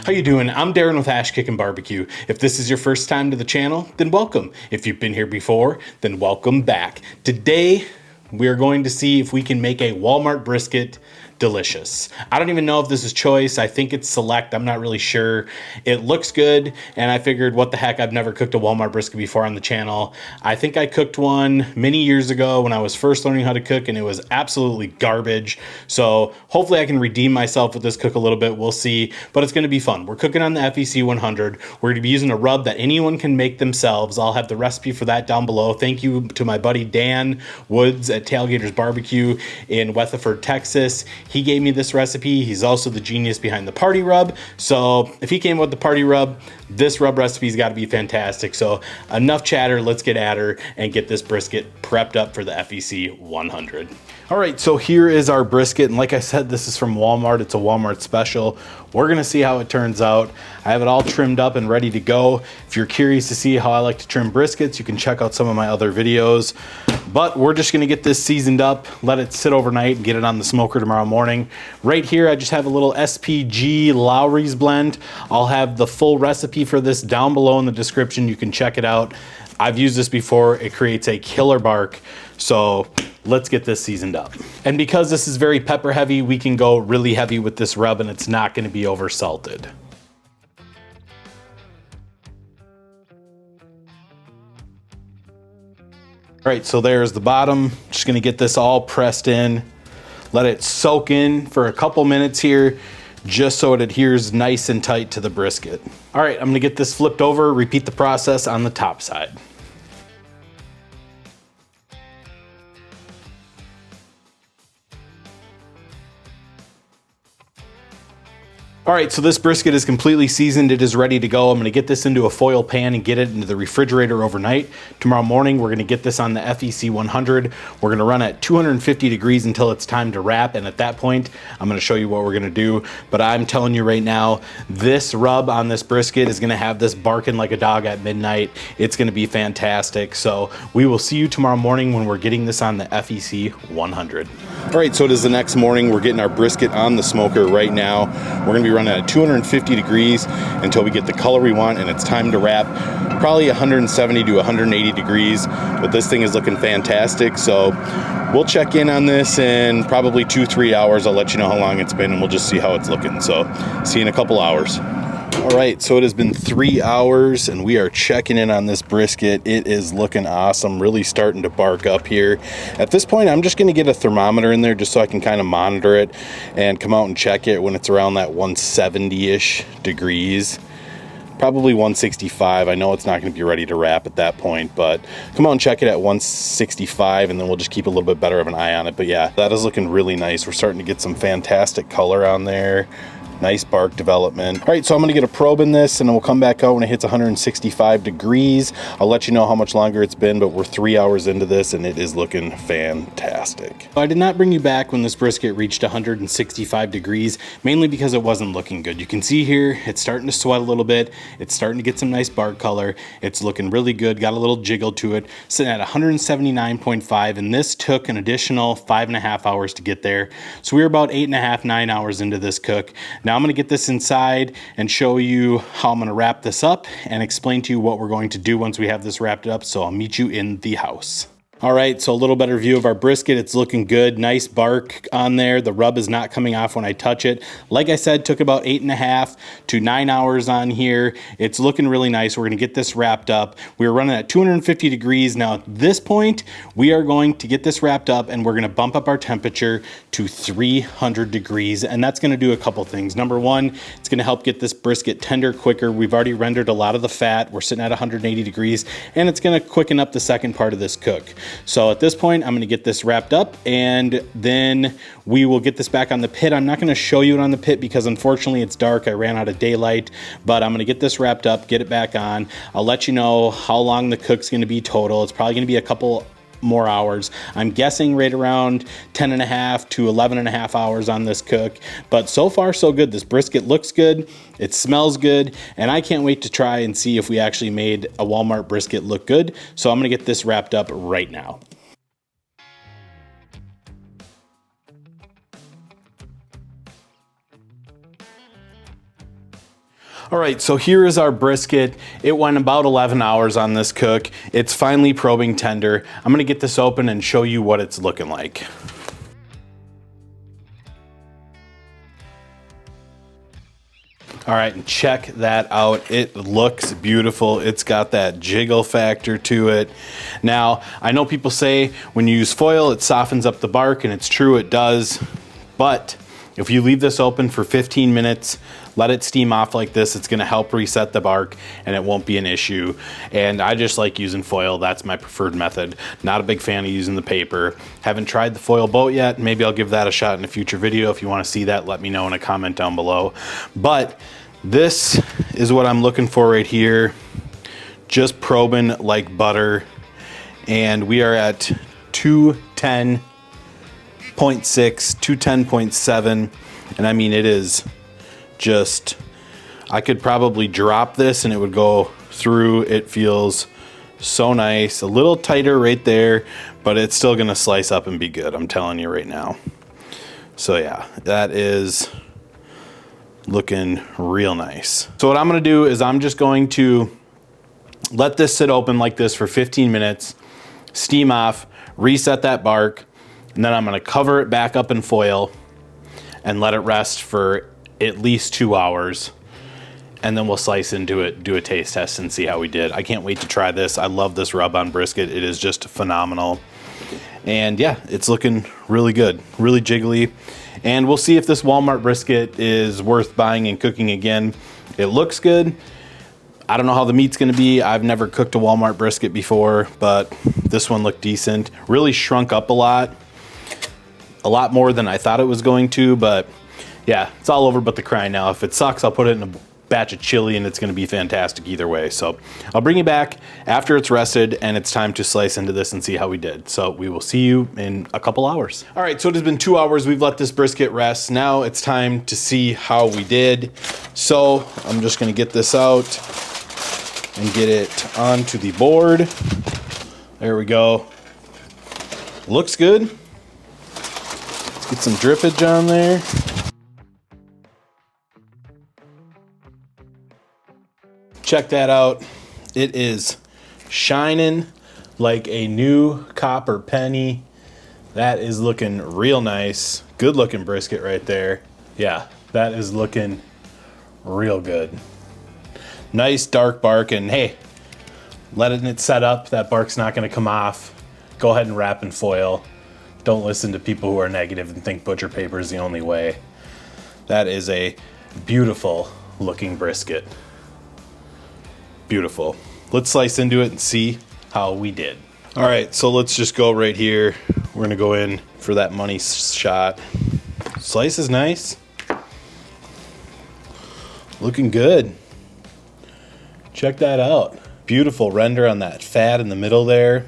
How you doing? I'm Darren with Kickin BBQ. If this is your first time to the channel, then welcome. If you've been here before, then welcome back. Today, we're going to see if we can make a Walmart brisket delicious. I don't even know if this is choice. I think it's select. I'm not really sure. It looks good, and I figured, what the heck, I've never cooked a Walmart brisket before on the channel. I think I cooked one many years ago when I was first learning how to cook, and it was absolutely garbage. So hopefully I can redeem myself with this cook a little bit. We'll see, but it's going to be fun. We're cooking on the FEC 100. We're going to be using a rub that anyone can make themselves. I'll have the recipe for that down below. Thank you to my buddy Dan Woods at Tailgater's Barbecue in Weatherford, Texas. He gave me this recipe. He's also the genius behind the party rub. So if he came up with the party rub, this rub recipe's got to be fantastic. So enough chatter, let's get at her and get this brisket prepped up for the FEC 100. All right, so here is our brisket. And like I said, this is from Walmart. It's a Walmart special. We're gonna see how it turns out. I have it all trimmed up and ready to go. If you're curious to see how I like to trim briskets, you can check out some of my other videos. But we're just gonna get this seasoned up, let it sit overnight, and get it on the smoker tomorrow morning. Right here, I just have a little SPG Lawry's blend. I'll have the full recipe for this down below in the description. You can check it out. I've used this before. It creates a killer bark. So let's get this seasoned up. And because this is very pepper heavy, we can go really heavy with this rub and it's not going to be over salted. All right, so there's the bottom. Just going to get this all pressed in. Let it soak in for a couple minutes here, just so it adheres nice and tight to the brisket. All right, I'm going to get this flipped over, repeat the process on the top side. All right, so this brisket is completely seasoned. It is ready to go. I'm gonna get this into a foil pan and get it into the refrigerator overnight. Tomorrow morning, we're gonna get this on the FEC 100. We're gonna run at 250 degrees until it's time to wrap. And at that point, I'm gonna show you what we're gonna do. But I'm telling you right now, this rub on this brisket is gonna have this barking like a dog at midnight. It's gonna be fantastic. So we will see you tomorrow morning when we're getting this on the FEC 100. All right, so it is the next morning. We're getting our brisket on the smoker right now. We're gonna be running at 250 degrees until we get the color we want, and it's time to wrap. Probably 170 to 180 degrees, but this thing is looking fantastic. So we'll check in on this in probably 2-3 hours. I'll let you know how long it's been, and we'll just see how it's looking. So see you in a couple hours. All right, so it has been 3 hours and we are checking in on this brisket. It is looking awesome, really starting to bark up here. At this point, I'm just gonna get a thermometer in there just so I can kind of monitor it and come out and check it when it's around that 170-ish degrees. Probably 165. I know it's not gonna be ready to wrap at that point, but come out and check it at 165 and then we'll just keep a little bit better of an eye on it. But yeah, that is looking really nice. We're starting to get some fantastic color on there. Nice bark development. All right, so I'm gonna get a probe in this and then we'll come back out when it hits 165 degrees. I'll let you know how much longer it's been, but we're 3 hours into this and it is looking fantastic. I did not bring you back when this brisket reached 165 degrees, mainly because it wasn't looking good. You can see here, it's starting to sweat a little bit. It's starting to get some nice bark color. It's looking really good, got a little jiggle to it, sitting at 179.5, and this took an additional 5.5 hours to get there. So we were about 8.5, 9 hours into this cook. Now I'm gonna get this inside and show you how I'm gonna wrap this up and explain to you what we're going to do once we have this wrapped up. So I'll meet you in the house. All right, so a little better view of our brisket. It's looking good, nice bark on there. The rub is not coming off when I touch it. Like I said, took about 8.5 to 9 hours on here. It's looking really nice. We're gonna get this wrapped up. We were running at 250 degrees. Now at this point, we are going to get this wrapped up and we're gonna bump up our temperature to 300 degrees. And that's gonna do a couple things. Number one, it's gonna help get this brisket tender quicker. We've already rendered a lot of the fat. We're sitting at 180 degrees and it's gonna quicken up the second part of this cook. So at this point, I'm gonna get this wrapped up and then we will get this back on the pit. I'm not gonna show you it on the pit because unfortunately it's dark. I ran out of daylight, but I'm gonna get this wrapped up, get it back on. I'll let you know how long the cook's gonna be total. It's probably gonna be a couple more hours. I'm guessing right around 10.5 to 11.5 hours on this cook, but so far so good. This brisket looks good, it smells good, and I can't wait to try and see if we actually made a Walmart brisket look good. So I'm gonna get this wrapped up right now. All right, so here is our brisket. It went about 11 hours on this cook. It's finally probing tender. I'm gonna get this open and show you what it's looking like. All right, and check that out. It looks beautiful. It's got that jiggle factor to it. Now, I know people say when you use foil, it softens up the bark, and it's true, it does. But if you leave this open for 15 minutes, let it steam off like this, it's gonna help reset the bark and it won't be an issue. And I just like using foil. That's my preferred method. Not a big fan of using the paper. Haven't tried the foil boat yet. Maybe I'll give that a shot in a future video. If you wanna see that, let me know in a comment down below. But this is what I'm looking for right here. Just probing like butter. And we are at 210.6, 210.7. And I mean, it is just, I could probably drop this and it would go through. It feels so nice. A little tighter right there, but it's still gonna slice up and be good. I'm telling you right now. So yeah, that is looking real nice. So what I'm gonna do is I'm just going to let this sit open like this for 15 minutes, steam off, reset that bark, and then I'm gonna cover it back up in foil and let it rest for at least 2 hours. And then we'll slice into it, do a taste test and see how we did. I can't wait to try this. I love this rub on brisket. It is just phenomenal. And yeah, it's looking really good, really jiggly. And we'll see if this Walmart brisket is worth buying and cooking again. It looks good. I don't know how the meat's gonna be. I've never cooked a Walmart brisket before, but this one looked decent. Really shrunk up a lot more than I thought it was going to, but yeah, it's all over but the cry now. If it sucks, I'll put it in a batch of chili and it's gonna be fantastic either way. So I'll bring you back after it's rested and it's time to slice into this and see how we did. So we will see you in a couple hours. All right, so it has been 2 hours. We've let this brisket rest. Now it's time to see how we did. So I'm just gonna get this out and get it onto the board. There we go. Looks good. Let's get some drippage on there. Check that out. It is shining like a new copper penny. That is looking real nice. Good looking brisket right there. Yeah, that is looking real good. Nice dark bark, and hey, letting it set up, that bark's not gonna come off. Go ahead and wrap in foil. Don't listen to people who are negative and think butcher paper is the only way. That is a beautiful looking brisket. Beautiful. Let's slice into it and see how we did. All right, so let's just go right here. We're gonna go in for that money shot. Slice is nice. Looking good. Check that out. Beautiful render on that fat in the middle there.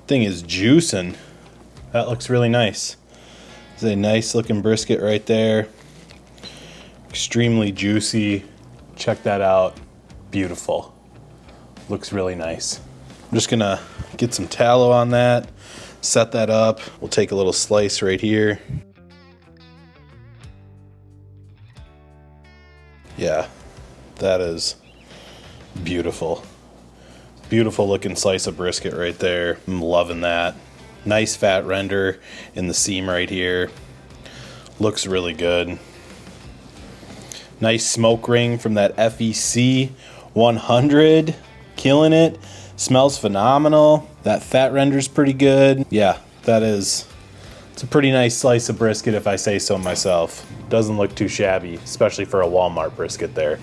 Thing is juicing. That looks really nice. It's a nice looking brisket right there. Extremely juicy. Check that out. Beautiful. Looks really nice. I'm just gonna get some tallow on that, set that up. We'll take a little slice right here. Yeah, that is beautiful. Beautiful looking slice of brisket right there. I'm loving that. Nice fat render in the seam right here. Looks really good. Nice smoke ring from that FEC 100. Killing it. Smells phenomenal. That fat render's pretty good. Yeah, it's a pretty nice slice of brisket if I say so myself. Doesn't look too shabby, especially for a Walmart brisket there.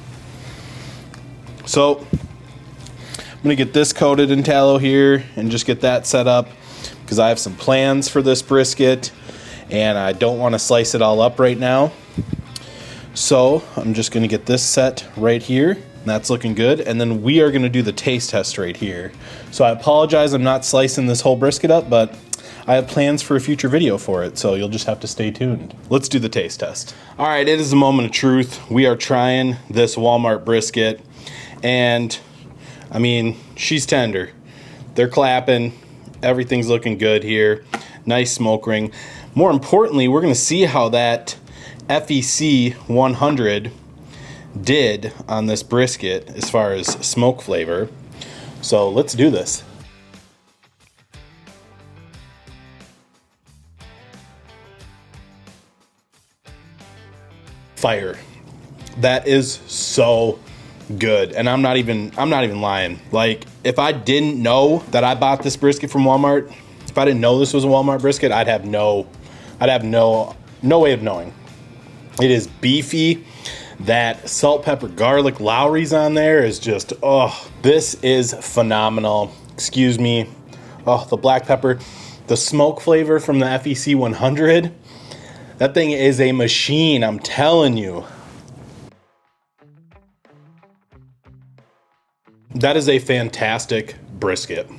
So I'm gonna get this coated in tallow here and just get that set up because I have some plans for this brisket and I don't want to slice it all up right now. So I'm just gonna get this set right here. That's looking good. And then we are gonna do the taste test right here. So I apologize, I'm not slicing this whole brisket up, but I have plans for a future video for it, so you'll just have to stay tuned. Let's do the taste test. All right, it is a moment of truth. We are trying this Walmart brisket, and I mean, she's tender. They're clapping. Everything's looking good here. Nice smoke ring. More importantly, we're gonna see how that FEC 100 did on this brisket as far as smoke flavor. So let's do this. Fire. That is so good. And I'm not even lying. Like, if I didn't know that I bought this brisket from Walmart, if I didn't know this was a Walmart brisket, I'd have no way of knowing. It is beefy. That salt, pepper, garlic Lawry's on there is just, oh, this is phenomenal. Excuse me. Oh, the black pepper, the smoke flavor from the FEC 100. That thing is a machine, I'm telling you. That is a fantastic brisket.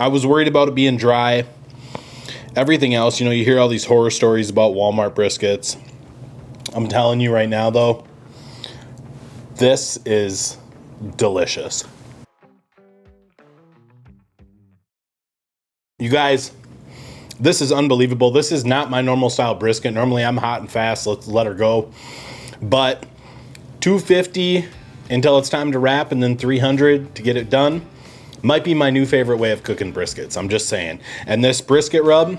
I was worried about it being dry. Everything else, you know, you hear all these horror stories about Walmart briskets. I'm telling you right now, though, this is delicious. You guys, this is unbelievable. This is not my normal style brisket. Normally I'm hot and fast. Let's let her go. But $250 until it's time to wrap, and then $300 to get it done might be my new favorite way of cooking briskets. I'm just saying. And this brisket rub,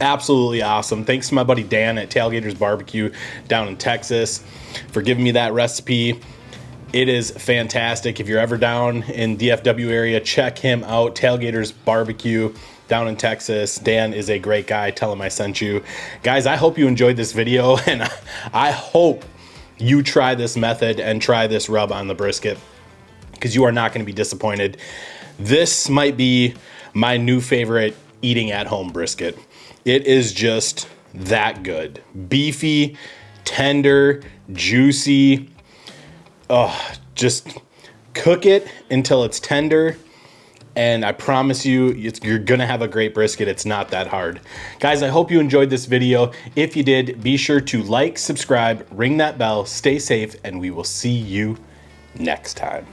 absolutely awesome. Thanks to my buddy Dan at Tailgaters BBQ down in Texas for giving me that recipe. It is fantastic. If you're ever down in DFW area, check him out. Tailgaters BBQ down in Texas. Dan is a great guy. Tell him I sent you. Guys, I hope you enjoyed this video, and I hope you try this method and try this rub on the brisket, because you are not going to be disappointed. This might be my new favorite eating at home brisket. It is just that good. Beefy, tender, juicy. Oh, just cook it until it's tender, and I promise you, you're gonna have a great brisket. It's not that hard. Guys, I hope you enjoyed this video. If you did, be sure to like, subscribe, ring that bell, stay safe, and we will see you next time.